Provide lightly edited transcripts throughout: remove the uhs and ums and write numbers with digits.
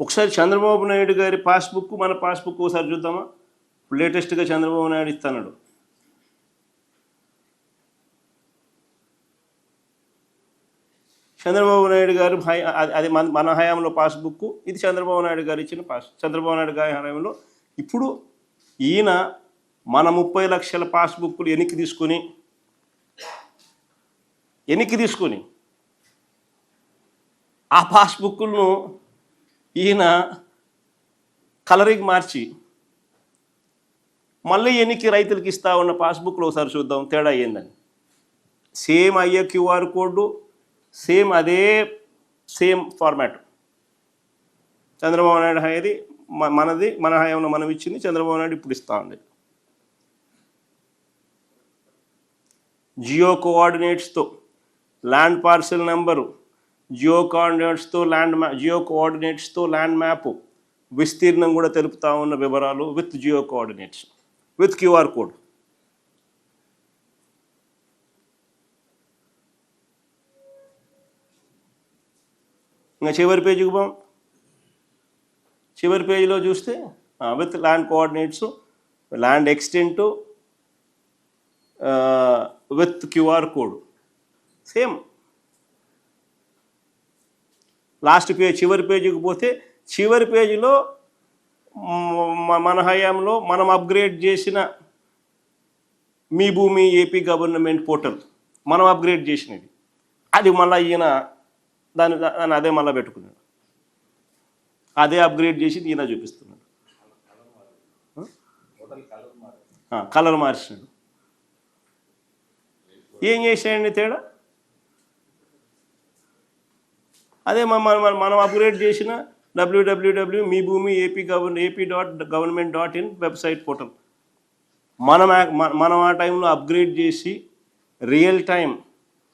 ఒకసారి చంద్రబాబు నాయుడు గారి పాస్బుక్ మన పాస్బుక్ ఒకసారి చూద్దామా? లేటెస్ట్గా చంద్రబాబు నాయుడు ఇస్తున్నాడు. చంద్రబాబు నాయుడు గారు అది మన హయాంలో పాస్బుక్, ఇది చంద్రబాబు నాయుడు గారు ఇచ్చిన చంద్రబాబు నాయుడు గారి హయాంలో. ఇప్పుడు ఈయన మన 30 లక్షల పాస్బుక్లు వెనక్కి తీసుకొని ఆ పాస్బుక్లను ఈయన కలరింగ్ మార్చి మళ్ళీ ఎన్నికి రైతులకు ఇస్తా ఉన్న పాస్బుక్లు ఒకసారి చూద్దాం తేడా ఏందని. సేమ్ అయ్యే QR code, same format. Chandrababu Naidu హయాది మనది, మన హయాంలో మనం ఇచ్చింది, చంద్రబాబు నాయుడు ఇప్పుడు ఇస్తా ఉంది. జియో కోఆర్డినేట్స్తో ల్యాండ్ పార్సెల్ నెంబరు, జియో కోఆర్డినేట్స్తో ల్యాండ్ మ్యాప్, విస్తీర్ణం కూడా తెలుపుతా ఉన్న వివరాలు with geo coordinates, with QR code. ఇంకా చివరి పేజీకి పోం. చివరి పేజీలో చూస్తే with land coordinates, land extent, with QR code same. Last చివరి పేజీకి పోతే చివరి పేజీలో మన హయాంలో మనం అప్గ్రేడ్ చేసిన మీ భూమి ఏపీ గవర్నమెంట్ పోర్టల్ మనం అప్గ్రేడ్ చేసినది, అది మళ్ళీ ఈయన దాన్ని అదే మళ్ళీ పెట్టుకున్నాడు. అదే అప్గ్రేడ్ చేసి ఈయన చూపిస్తున్నాడు. కలర్ మార్చినాడు. ఏం చేసాడండి తేడా? అదే మనం అప్గ్రేడ్ చేసిన www మీ భూమి ap.government.in వెబ్సైట్ పోర్టల్ మనం ఆ టైంలో అప్గ్రేడ్ చేసి రియల్ టైం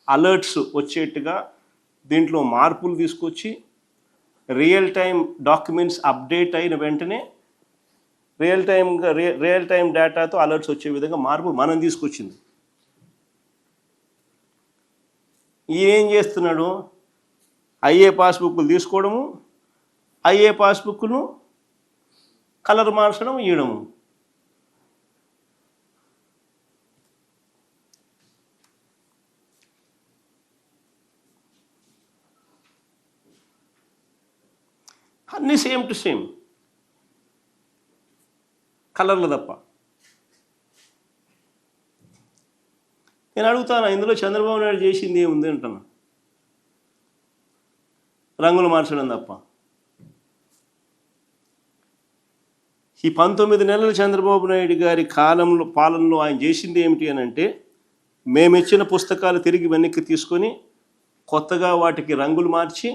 అలర్ట్స్ వచ్చేట్టుగా దీంట్లో మార్పులు తీసుకొచ్చి రియల్ టైం డాక్యుమెంట్స్ అప్డేట్ అయిన వెంటనే రియల్ టైం డేటాతో అలర్ట్స్ వచ్చే విధంగా మార్పు మనం తీసుకొచ్చింది. ఏం చేస్తున్నాడు? అయ్యే పాస్బుక్లు తీసుకోవడము, అయ్యే పాస్బుక్ను కలర్ మార్చడం, ఇవ్వడము. అన్నీ సేమ్ టు సేమ్ కలర్లు తప్ప. నేను అడుగుతాను, ఇందులో చంద్రబాబు నాయుడు చేసింది ఏముంది అంటున్నా? రంగులు మార్చడం తప్ప. ఈ 19 నెలల చంద్రబాబు నాయుడు గారి పాలనలో ఆయన చేసింది ఏమిటి అని అంటే, మేమిచ్చిన పుస్తకాలు తిరిగి వెనక్కి తీసుకొని కొత్తగా వాటికి రంగులు మార్చి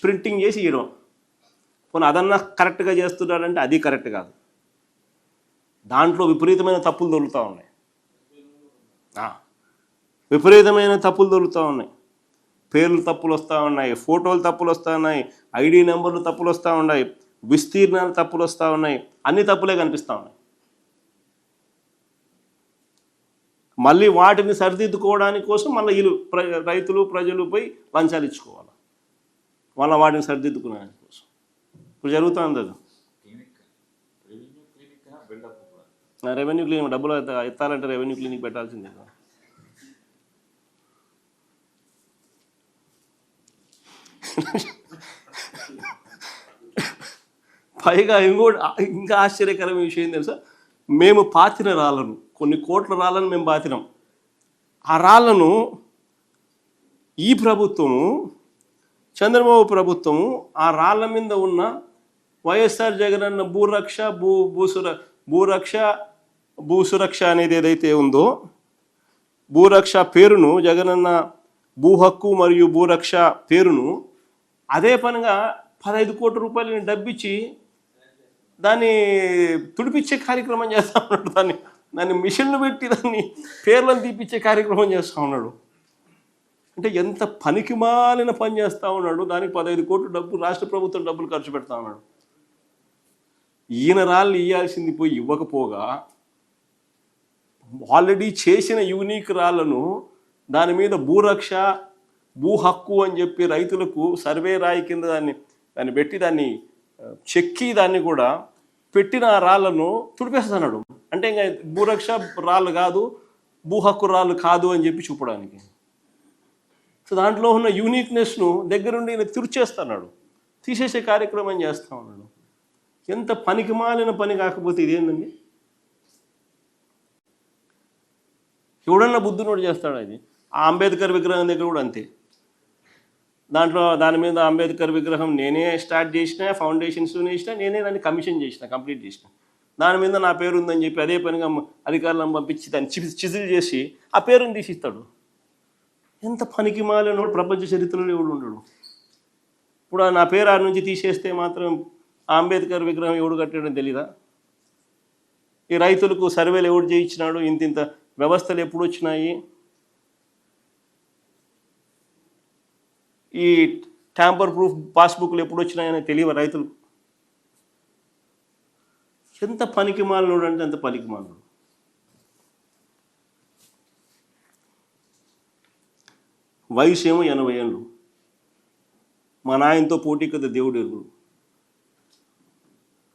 ప్రింటింగ్ చేసి ఇవ్వడం. పోనీ అదన్నా కరెక్ట్గా చేస్తున్నాడంటే అది కరెక్ట్ కాదు. దాంట్లో విపరీతమైన తప్పులు దొరుకుతూ ఉన్నాయి. పేర్లు తప్పులు వస్తూ ఉన్నాయి, ఫోటోలు తప్పులు వస్తూ ఉన్నాయి, ఐడి నెంబర్లు తప్పులు వస్తూ ఉన్నాయి, విస్తీర్ణాలు తప్పులు వస్తూ ఉన్నాయి, అన్ని తప్పులే కనిపిస్తూ ఉన్నాయి. మళ్ళీ వాటిని సరిదిద్దుకోవడానికి కోసం మళ్ళీ రైతులు ప్రజలపై లంచాలు ఇచ్చుకోవాలి, మళ్ళీ వాటిని సరిదిద్దుకోవడానికి కోసం. ఇప్పుడు జరుగుతుంది అది. రెవెన్యూ క్లినిక్ డబ్బులు ఎత్తాలంటే రెవెన్యూ క్లినిక్ పెట్టాల్సిందే. పైగా ఇంకా ఆశ్చర్యకరమైన విషయం తెలుసా? మేము పాతిన రాళ్ళను, కొన్ని కోట్ల రాళ్ళను మేము పాతినాం. ఆ రాళ్ళను ఈ ప్రభుత్వము, చంద్రబాబు ప్రభుత్వము, ఆ రాళ్ళ మీద ఉన్న వైఎస్ఆర్ జగనన్న భూసురక్ష అనేది ఏదైతే ఉందో, భూరక్ష పేరును, జగనన్న భూ హక్కు మరియు భూరక్ష పేరును అదే పనిగా 15 కోట్ల రూపాయలని డబ్బిచ్చి దాన్ని తుడిపించే కార్యక్రమం చేస్తూ ఉన్నాడు. దాన్ని మిషన్లు పెట్టి దాన్ని పేర్లను తీపిచ్చే కార్యక్రమం చేస్తూ ఉన్నాడు. అంటే ఎంత పనికిమాలిన పని చేస్తూ ఉన్నాడు. దానికి 15 కోట్ల డబ్బు రాష్ట్ర ప్రభుత్వం డబ్బులు ఖర్చు పెడతా ఉన్నాడు. ఈయన రాళ్ళు ఇవ్వాల్సింది పోయి ఇవ్వకపోగా ఆల్రెడీ చేసిన యూనిక్ రాళ్లను దాని మీద భూరక్ష భూ హక్కు అని చెప్పి రైతులకు సర్వే రాయి కింద దాన్ని దాన్ని పెట్టి దాన్ని చెక్కి దాన్ని కూడా పెట్టిన ఆ రాళ్ళను తుడిపేస్తున్నాడు. అంటే ఇంకా భూరక్ష రాళ్ళు కాదు, భూ హక్కు రాళ్ళు కాదు అని చెప్పి చూపడానికి. సో దాంట్లో ఉన్న యూనిక్నెస్ను దగ్గరుండి ఈయన తుడిచేస్తున్నాడు, తీసేసే కార్యక్రమం చేస్తూ ఉన్నాడు. ఎంత పనికిమాలిన పని కాకపోతే ఇదేందండి? ఎవడన్నా బుద్ధునోడు చేస్తాడు అది. ఆ అంబేద్కర్ విగ్రహం దగ్గర కూడా అంతే. దాని మీద అంబేద్కర్ విగ్రహం నేనే స్టార్ట్ చేసిన, ఫౌండేషన్స్ వేసిన, నేనే దాన్ని కమిషన్ చేసిన, కంప్లీట్ చేసిన. దాని మీద నా పేరు ఉందని చెప్పి అదే పనిగా అధికారులను పంపించి దాన్ని చిజిల్ చేసి ఆ పేరుని తీసిస్తాడు. ఎంత పనికి మాలినోడు ప్రపంచ చరిత్రలో ఎవడు ఉండడు. ఇప్పుడు నా పేరు ఆ నుంచి తీసేస్తే మాత్రం ఆ అంబేద్కర్ విగ్రహం ఎవడు కట్టాడని తెలీదా? ఈ రైతులకు సర్వేలు ఎవడు చేయించినాడు? ఇంత వ్యవస్థలు ఎప్పుడు వచ్చినాయి? ఈ ట్యాంపర్ ప్రూఫ్ పాస్బుక్లు ఎప్పుడు వచ్చినాయని తెలియదు రైతులకు. ఎంత పనికి మాలినోడు అంటే అంత పనికి మాలినోడు. వయసు ఏమో 80 ఏళ్ళు. మా నాయనతో పోటీ కదా దేవుడు ఎరుగుడు.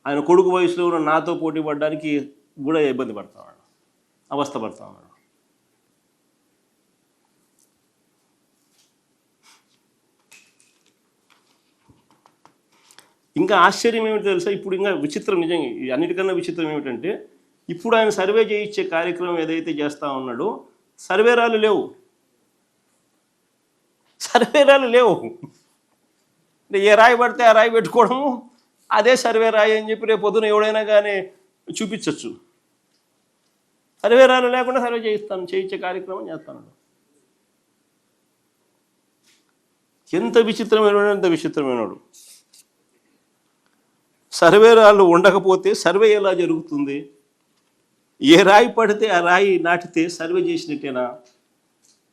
ఆయన కొడుకు వయసులో ఉన్న నాతో పోటీ పడడానికి కూడా ఇబ్బంది పడతాడు, అవస్థ పడతా ఉన్నాడు. ఇంకా ఆశ్చర్యం ఏమిటో తెలుసా? ఇప్పుడు ఇంకా విచిత్రం, నిజంగా అన్నిటికన్నా విచిత్రం ఏమిటంటే, ఇప్పుడు ఆయన సర్వే చేయించే కార్యక్రమం ఏదైతే చేస్తూ ఉన్నాడో సర్వేరాలు లేవు. సర్వేరాలు లేవు. అంటే ఏ రాయి పడితే ఆ రాయి పెట్టుకోవడము, అదే సర్వే రాయి అని చెప్పి రేపు పొద్దున ఎవడైనా కానీ చూపించవచ్చు. సర్వేరాలు లేకుండా సర్వే చేయించే కార్యక్రమం చేస్తాను. ఎంత విచిత్రమైనవాడు, ఎంత విచిత్రమైనవాడు. సర్వేరాళ్ళు ఉండకపోతే సర్వే ఎలా జరుగుతుంది? ఏ రాయి పడితే ఆ రాయి నాటితే సర్వే చేసినట్టేనా?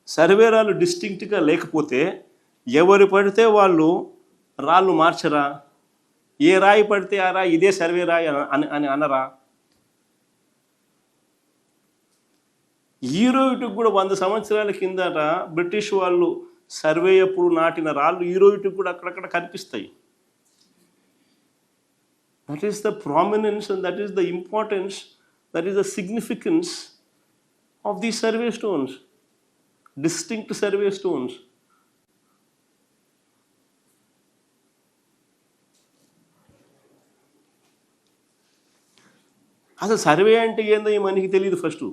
సర్వేరాళ్ళు డిస్టింక్ట్గా లేకపోతే ఎవరు పడితే వాళ్ళు రాళ్ళు మార్చరా? ఏ రాయి పడితే ఆ రాయి ఇదే సర్వే రాయి అని అనరా? ఈరోజుకి కూడా 100 సంవత్సరాల కిందట బ్రిటిష్ వాళ్ళు సర్వే అప్పుడు నాటిన రాళ్ళు ఈరోజుకి కూడా అక్కడక్కడ కనిపిస్తాయి. That is the prominence and that is the importance, that is the significance of these survey stones, distinct survey stones. అసలు సర్వే అంటే ఏందో ఈ మనిషికి తెలియదు. ఫస్ట్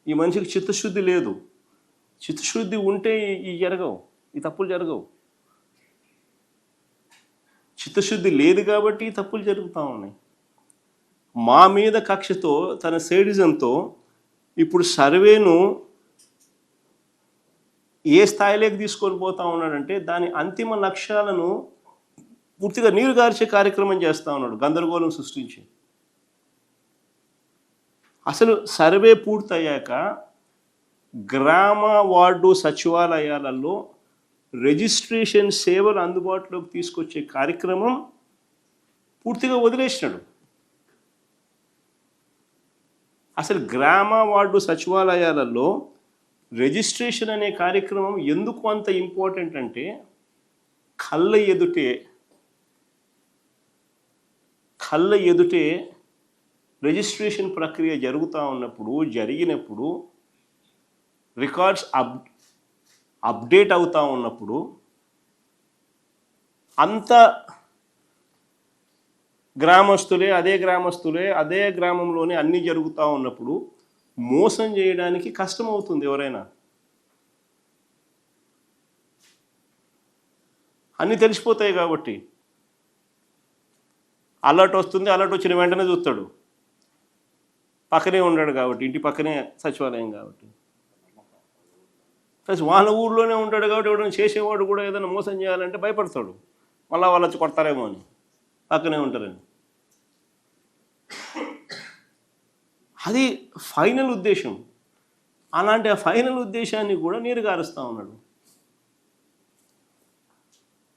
ఈ మనిషికి చిత్తశుద్ధి లేదు. చిత్తశుద్ధి ఉంటే ఈ జరగవు, ఈ తప్పులు జరగవు. చిత్తశుద్ధి లేదు కాబట్టి తప్పులు జరుగుతూ ఉన్నాయి. మా మీద కక్షతో, తన సేడిజంతో ఇప్పుడు సర్వేను ఏ స్థాయిలోకి తీసుకొని పోతా ఉన్నాడంటే దాని అంతిమ లక్ష్యాలను పూర్తిగా నీరుగార్చే కార్యక్రమం చేస్తూ ఉన్నాడు, గందరగోళం సృష్టించి. అసలు సర్వే పూర్తయ్యాక గ్రామ వార్డు సచివాలయాలలో రిజిస్ట్రేషన్ సేవలు అందుబాటులోకి తీసుకొచ్చే కార్యక్రమం పూర్తిగా వదిలేసినాడు. అసలు గ్రామ వార్డు సచివాలయాలలో రిజిస్ట్రేషన్ అనే కార్యక్రమం ఎందుకు అంత ఇంపార్టెంట్ అంటే, కళ్ళ ఎదుటే రిజిస్ట్రేషన్ ప్రక్రియ జరిగినప్పుడు రికార్డ్స్ అప్డేట్ అవుతూ ఉన్నప్పుడు అంత గ్రామస్తులే అదే గ్రామంలోనే అన్నీ జరుగుతూ ఉన్నప్పుడు మోసం చేయడానికి కష్టమవుతుంది ఎవరైనా. అన్నీ తెలిసిపోతాయి కాబట్టి అలర్ట్ వస్తుంది, అలర్ట్ వచ్చిన వెంటనే చూస్తాడు. పక్కనే ఉన్నాడు కాబట్టి, ఇంటి పక్కనే సచివాలయం కాబట్టి, ప్లస్ వాళ్ళ ఊర్లోనే ఉంటాడు కాబట్టి ఎవడైనా చేసేవాడు కూడా ఏదైనా మోసం చేయాలంటే భయపడతాడు, మళ్ళీ వాళ్ళు వచ్చి కొడతారేమో అని, పక్కనే ఉంటారని. అది ఫైనల్ ఉద్దేశం. అలాంటి ఆ ఫైనల్ ఉద్దేశాన్ని కూడా నీరుగారుస్తూ ఉన్నాడు.